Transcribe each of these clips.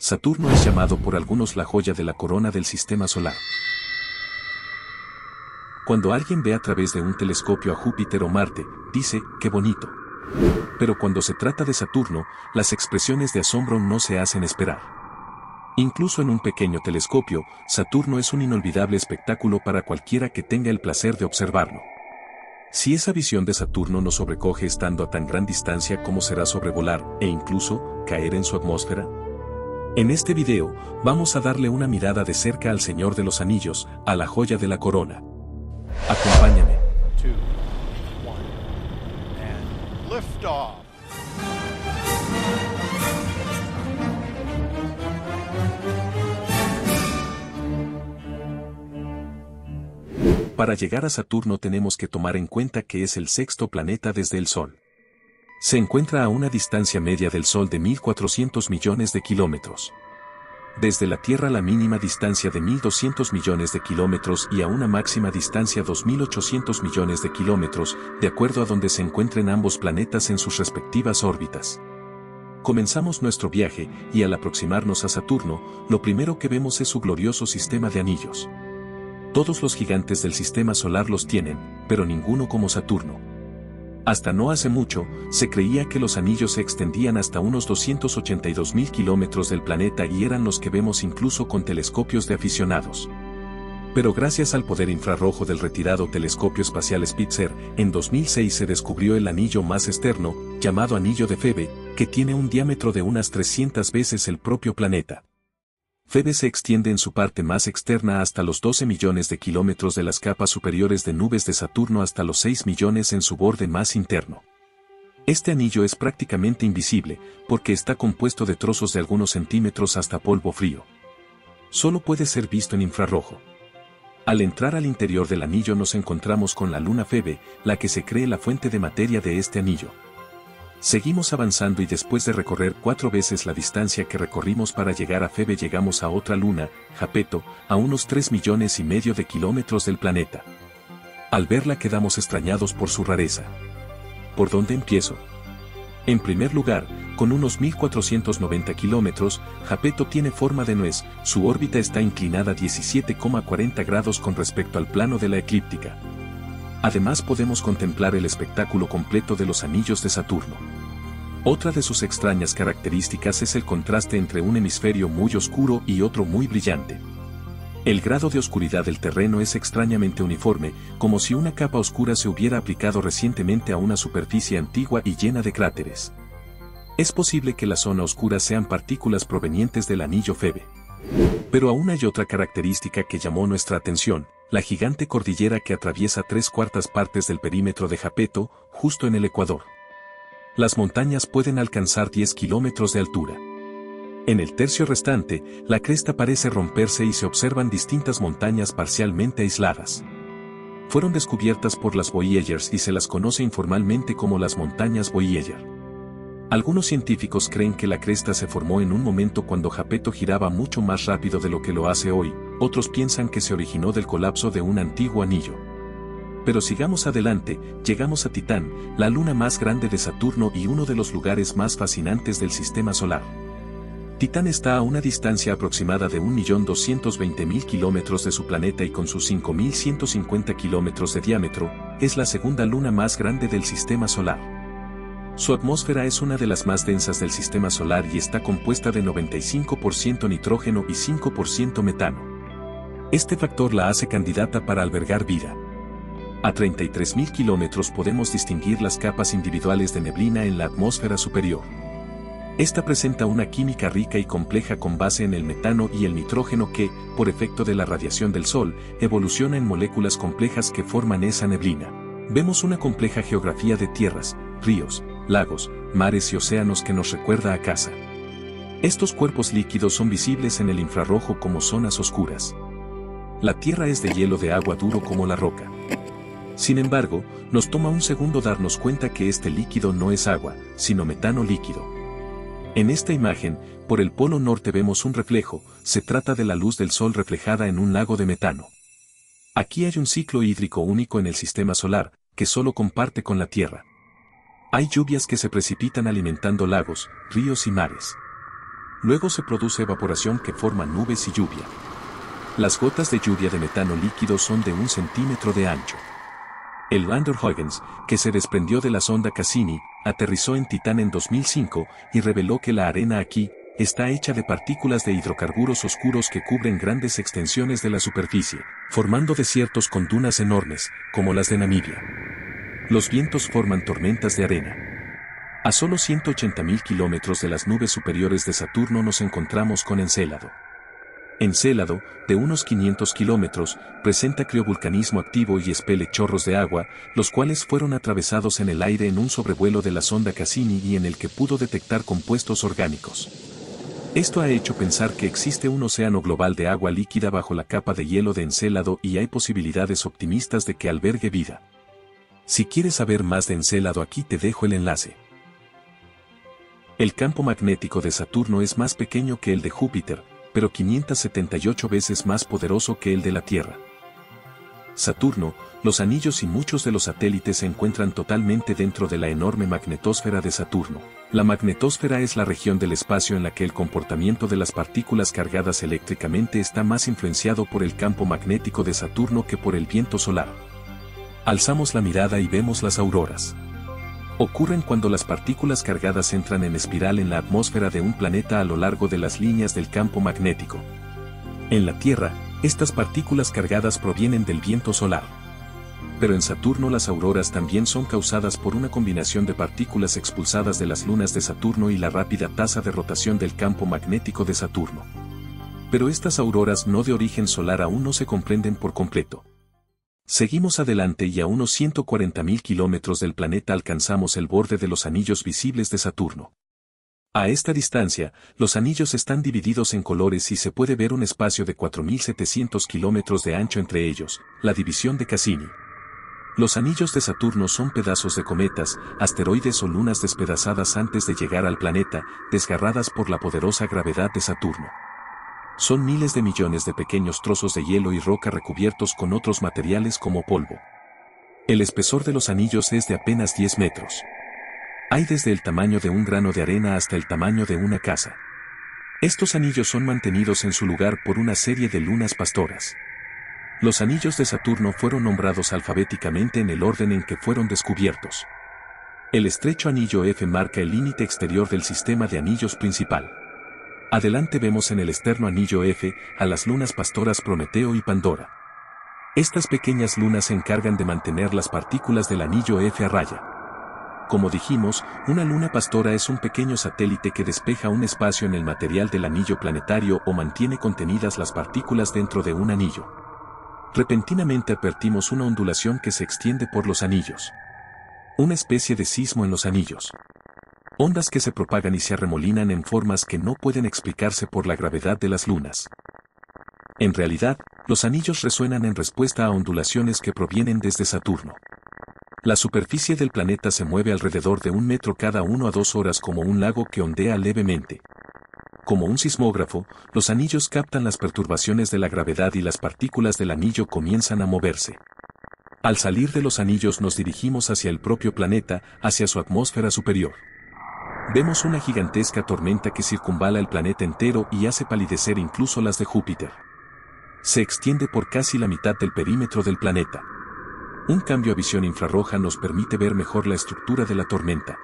Saturno es llamado por algunos la joya de la corona del sistema solar. Cuando alguien ve a través de un telescopio a Júpiter o Marte, dice, ¡qué bonito! Pero cuando se trata de Saturno, las expresiones de asombro no se hacen esperar. Incluso en un pequeño telescopio, Saturno es un inolvidable espectáculo para cualquiera que tenga el placer de observarlo. Si esa visión de Saturno nos sobrecoge estando a tan gran distancia, ¿cómo será sobrevolar e incluso caer en su atmósfera? En este video, vamos a darle una mirada de cerca al Señor de los Anillos, a la joya de la corona. Acompáñame. 2, 1, and lift off. Para llegar a Saturno tenemos que tomar en cuenta que es el sexto planeta desde el Sol. Se encuentra a una distancia media del Sol de 1.400 millones de kilómetros. Desde la Tierra la mínima distancia de 1.200 millones de kilómetros y a una máxima distancia 2.800 millones de kilómetros, de acuerdo a donde se encuentren ambos planetas en sus respectivas órbitas. Comenzamos nuestro viaje, y al aproximarnos a Saturno, lo primero que vemos es su glorioso sistema de anillos. Todos los gigantes del sistema solar los tienen, pero ninguno como Saturno. Hasta no hace mucho, se creía que los anillos se extendían hasta unos 282.000 kilómetros del planeta y eran los que vemos incluso con telescopios de aficionados. Pero gracias al poder infrarrojo del retirado telescopio espacial Spitzer, en 2006 se descubrió el anillo más externo, llamado Anillo de Febe, que tiene un diámetro de unas 300 veces el propio planeta. Febe se extiende en su parte más externa hasta los 12 millones de kilómetros de las capas superiores de nubes de Saturno hasta los 6 millones en su borde más interno. Este anillo es prácticamente invisible, porque está compuesto de trozos de algunos centímetros hasta polvo frío. Solo puede ser visto en infrarrojo. Al entrar al interior del anillo nos encontramos con la luna Febe, la que se cree la fuente de materia de este anillo. Seguimos avanzando y después de recorrer 4 veces la distancia que recorrimos para llegar a Febe llegamos a otra luna, Jápeto, a unos 3 millones y medio de kilómetros del planeta. Al verla quedamos extrañados por su rareza. ¿Por dónde empiezo? En primer lugar, con unos 1490 kilómetros, Jápeto tiene forma de nuez, su órbita está inclinada 17,40 grados con respecto al plano de la eclíptica. Además podemos contemplar el espectáculo completo de los anillos de Saturno. Otra de sus extrañas características es el contraste entre un hemisferio muy oscuro y otro muy brillante. El grado de oscuridad del terreno es extrañamente uniforme, como si una capa oscura se hubiera aplicado recientemente a una superficie antigua y llena de cráteres. Es posible que la zona oscura sean partículas provenientes del anillo Febe. Pero aún hay otra característica que llamó nuestra atención, la gigante cordillera que atraviesa 3/4 partes del perímetro de Jápeto, justo en el ecuador. Las montañas pueden alcanzar 10 kilómetros de altura. En el tercio restante, la cresta parece romperse y se observan distintas montañas parcialmente aisladas. Fueron descubiertas por las Voyagers y se las conoce informalmente como las montañas Voyager. Algunos científicos creen que la cresta se formó en un momento cuando Jápeto giraba mucho más rápido de lo que lo hace hoy, otros piensan que se originó del colapso de un antiguo anillo. Pero sigamos adelante, llegamos a Titán, la luna más grande de Saturno y uno de los lugares más fascinantes del sistema solar. Titán está a una distancia aproximada de 1.220.000 kilómetros de su planeta y con sus 5.150 kilómetros de diámetro, es la segunda luna más grande del sistema solar. Su atmósfera es una de las más densas del sistema solar y está compuesta de 95% nitrógeno y 5% metano. Este factor la hace candidata para albergar vida. A 33.000 kilómetros podemos distinguir las capas individuales de neblina en la atmósfera superior. Esta presenta una química rica y compleja con base en el metano y el nitrógeno que, por efecto de la radiación del Sol, evoluciona en moléculas complejas que forman esa neblina. Vemos una compleja geografía de tierras, ríos, lagos, mares y océanos que nos recuerda a casa. Estos cuerpos líquidos son visibles en el infrarrojo como zonas oscuras. La Tierra es de hielo de agua duro como la roca. Sin embargo, nos toma un segundo darnos cuenta que este líquido no es agua, sino metano líquido. En esta imagen, por el polo norte vemos un reflejo, se trata de la luz del sol reflejada en un lago de metano. Aquí hay un ciclo hídrico único en el sistema solar, que solo comparte con la Tierra. Hay lluvias que se precipitan alimentando lagos, ríos y mares. Luego se produce evaporación que forma nubes y lluvia. Las gotas de lluvia de metano líquido son de 1 centímetro de ancho. El lander Huygens, que se desprendió de la sonda Cassini, aterrizó en Titán en 2005 y reveló que la arena aquí está hecha de partículas de hidrocarburos oscuros que cubren grandes extensiones de la superficie, formando desiertos con dunas enormes, como las de Namibia. Los vientos forman tormentas de arena. A solo 180.000 kilómetros de las nubes superiores de Saturno nos encontramos con Encélado. Encélado, de unos 500 kilómetros, presenta criovulcanismo activo y expele chorros de agua, los cuales fueron atravesados en el aire en un sobrevuelo de la sonda Cassini y en el que pudo detectar compuestos orgánicos. Esto ha hecho pensar que existe un océano global de agua líquida bajo la capa de hielo de Encélado y hay posibilidades optimistas de que albergue vida. Si quieres saber más de Encélado, aquí te dejo el enlace. El campo magnético de Saturno es más pequeño que el de Júpiter, pero 578 veces más poderoso que el de la Tierra. Saturno, los anillos y muchos de los satélites se encuentran totalmente dentro de la enorme magnetosfera de Saturno. La magnetosfera es la región del espacio en la que el comportamiento de las partículas cargadas eléctricamente está más influenciado por el campo magnético de Saturno que por el viento solar. Alzamos la mirada y vemos las auroras. Ocurren cuando las partículas cargadas entran en espiral en la atmósfera de un planeta a lo largo de las líneas del campo magnético. En la Tierra, estas partículas cargadas provienen del viento solar. Pero en Saturno las auroras también son causadas por una combinación de partículas expulsadas de las lunas de Saturno y la rápida tasa de rotación del campo magnético de Saturno. Pero estas auroras no de origen solar aún no se comprenden por completo. Seguimos adelante y a unos 140.000 kilómetros del planeta alcanzamos el borde de los anillos visibles de Saturno. A esta distancia, los anillos están divididos en colores y se puede ver un espacio de 4.700 kilómetros de ancho entre ellos, la división de Cassini. Los anillos de Saturno son pedazos de cometas, asteroides o lunas despedazadas antes de llegar al planeta, desgarradas por la poderosa gravedad de Saturno. Son miles de millones de pequeños trozos de hielo y roca recubiertos con otros materiales como polvo. El espesor de los anillos es de apenas 10 metros. Hay desde el tamaño de un grano de arena hasta el tamaño de una casa. Estos anillos son mantenidos en su lugar por una serie de lunas pastoras. Los anillos de Saturno fueron nombrados alfabéticamente en el orden en que fueron descubiertos. El estrecho anillo F marca el límite exterior del sistema de anillos principal. Adelante vemos en el externo anillo F a las lunas pastoras Prometeo y Pandora. Estas pequeñas lunas se encargan de mantener las partículas del anillo F a raya. Como dijimos, una luna pastora es un pequeño satélite que despeja un espacio en el material del anillo planetario o mantiene contenidas las partículas dentro de un anillo. Repentinamente advertimos una ondulación que se extiende por los anillos. Una especie de sismo en los anillos. Ondas que se propagan y se arremolinan en formas que no pueden explicarse por la gravedad de las lunas. En realidad, los anillos resuenan en respuesta a ondulaciones que provienen desde Saturno. La superficie del planeta se mueve alrededor de 1 metro cada 1 a 2 horas como un lago que ondea levemente. Como un sismógrafo, los anillos captan las perturbaciones de la gravedad y las partículas del anillo comienzan a moverse. Al salir de los anillos nos dirigimos hacia el propio planeta, hacia su atmósfera superior. Vemos una gigantesca tormenta que circunvala el planeta entero y hace palidecer incluso las de Júpiter. Se extiende por casi la mitad del perímetro del planeta. Un cambio a visión infrarroja nos permite ver mejor la estructura de la tormenta.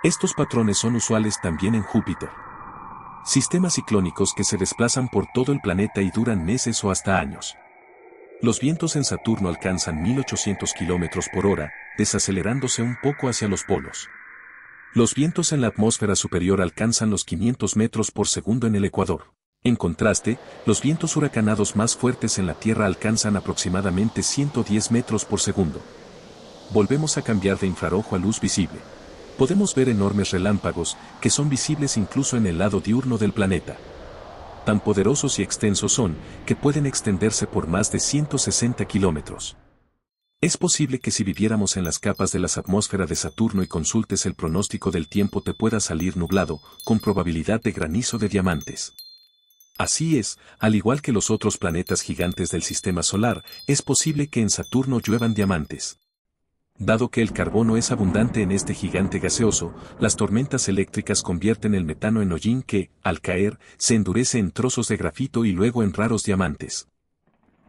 Estos patrones son usuales también en Júpiter. Sistemas ciclónicos que se desplazan por todo el planeta y duran meses o hasta años. Los vientos en Saturno alcanzan 1.800 km por hora, desacelerándose un poco hacia los polos. Los vientos en la atmósfera superior alcanzan los 500 metros por segundo en el ecuador. En contraste, los vientos huracanados más fuertes en la Tierra alcanzan aproximadamente 110 metros por segundo. Volvemos a cambiar de infrarrojo a luz visible. Podemos ver enormes relámpagos, que son visibles incluso en el lado diurno del planeta. Tan poderosos y extensos son, que pueden extenderse por más de 160 kilómetros. Es posible que si viviéramos en las capas de la atmósfera de Saturno y consultes el pronóstico del tiempo te pueda salir nublado, con probabilidad de granizo de diamantes. Así es, al igual que los otros planetas gigantes del sistema solar, es posible que en Saturno lluevan diamantes. Dado que el carbono es abundante en este gigante gaseoso, las tormentas eléctricas convierten el metano en hollín que, al caer, se endurece en trozos de grafito y luego en raros diamantes.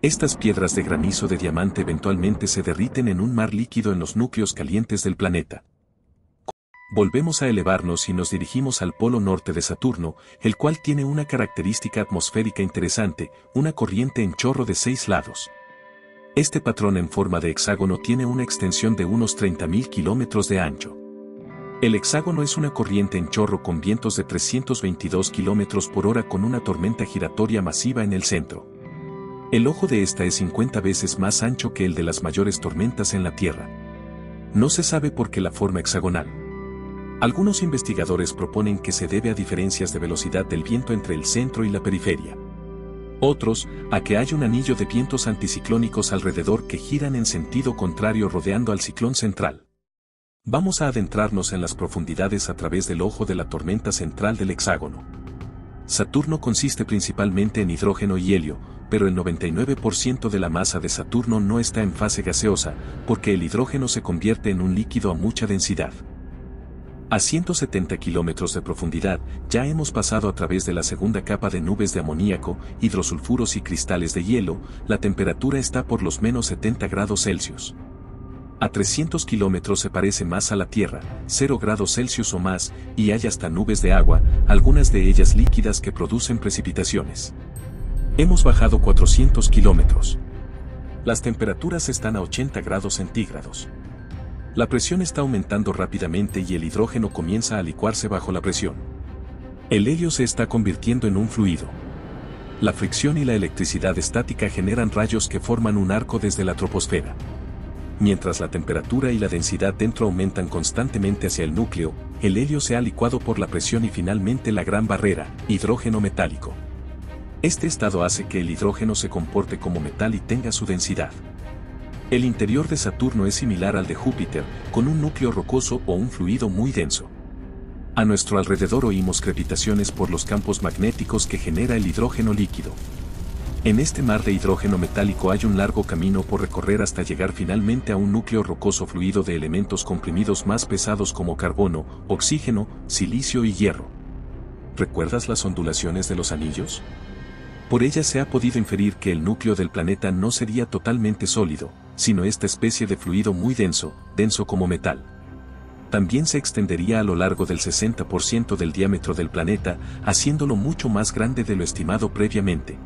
Estas piedras de granizo de diamante eventualmente se derriten en un mar líquido en los núcleos calientes del planeta. Volvemos a elevarnos y nos dirigimos al polo norte de Saturno, el cual tiene una característica atmosférica interesante, una corriente en chorro de 6 lados. Este patrón en forma de hexágono tiene una extensión de unos 30.000 kilómetros de ancho. El hexágono es una corriente en chorro con vientos de 322 kilómetros por hora con una tormenta giratoria masiva en el centro. El ojo de esta es 50 veces más ancho que el de las mayores tormentas en la Tierra. No se sabe por qué la forma hexagonal. Algunos investigadores proponen que se debe a diferencias de velocidad del viento entre el centro y la periferia. Otros, a que hay un anillo de vientos anticiclónicos alrededor que giran en sentido contrario rodeando al ciclón central. Vamos a adentrarnos en las profundidades a través del ojo de la tormenta central del hexágono. Saturno consiste principalmente en hidrógeno y helio, pero el 99% de la masa de Saturno no está en fase gaseosa, porque el hidrógeno se convierte en un líquido a mucha densidad. A 170 kilómetros de profundidad, ya hemos pasado a través de la segunda capa de nubes de amoníaco, hidrosulfuros y cristales de hielo, la temperatura está por los menos 70 grados Celsius. A 300 kilómetros se parece más a la Tierra, 0 grados Celsius o más, y hay hasta nubes de agua, algunas de ellas líquidas que producen precipitaciones. Hemos bajado 400 kilómetros. Las temperaturas están a 80 grados centígrados. La presión está aumentando rápidamente y el hidrógeno comienza a licuarse bajo la presión. El helio se está convirtiendo en un fluido. La fricción y la electricidad estática generan rayos que forman un arco desde la troposfera. Mientras la temperatura y la densidad dentro aumentan constantemente hacia el núcleo, el helio se ha licuado por la presión y finalmente la gran barrera, hidrógeno metálico. Este estado hace que el hidrógeno se comporte como metal y tenga su densidad. El interior de Saturno es similar al de Júpiter, con un núcleo rocoso o un fluido muy denso. A nuestro alrededor oímos crepitaciones por los campos magnéticos que genera el hidrógeno líquido. En este mar de hidrógeno metálico hay un largo camino por recorrer hasta llegar finalmente a un núcleo rocoso fluido de elementos comprimidos más pesados como carbono, oxígeno, silicio y hierro. ¿Recuerdas las ondulaciones de los anillos? Por ellas se ha podido inferir que el núcleo del planeta no sería totalmente sólido, sino esta especie de fluido muy denso, denso como metal. También se extendería a lo largo del 60% del diámetro del planeta, haciéndolo mucho más grande de lo estimado previamente.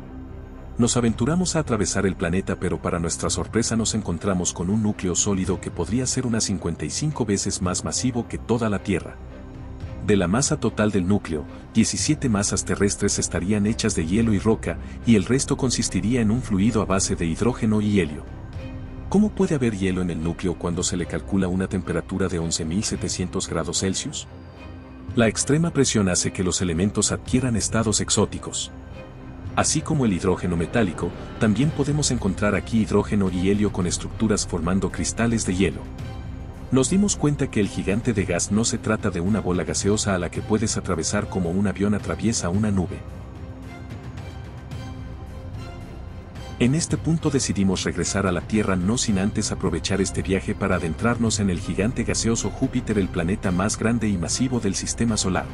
Nos aventuramos a atravesar el planeta, pero para nuestra sorpresa nos encontramos con un núcleo sólido que podría ser unas 55 veces más masivo que toda la Tierra. De la masa total del núcleo, 17 masas terrestres estarían hechas de hielo y roca, y el resto consistiría en un fluido a base de hidrógeno y helio. ¿Cómo puede haber hielo en el núcleo cuando se le calcula una temperatura de 11.700 grados Celsius? La extrema presión hace que los elementos adquieran estados exóticos. Así como el hidrógeno metálico, también podemos encontrar aquí hidrógeno y helio con estructuras formando cristales de hielo. Nos dimos cuenta que el gigante de gas no se trata de una bola gaseosa a la que puedes atravesar como un avión atraviesa una nube. En este punto decidimos regresar a la Tierra no sin antes aprovechar este viaje para adentrarnos en el gigante gaseoso Júpiter, el planeta más grande y masivo del sistema solar.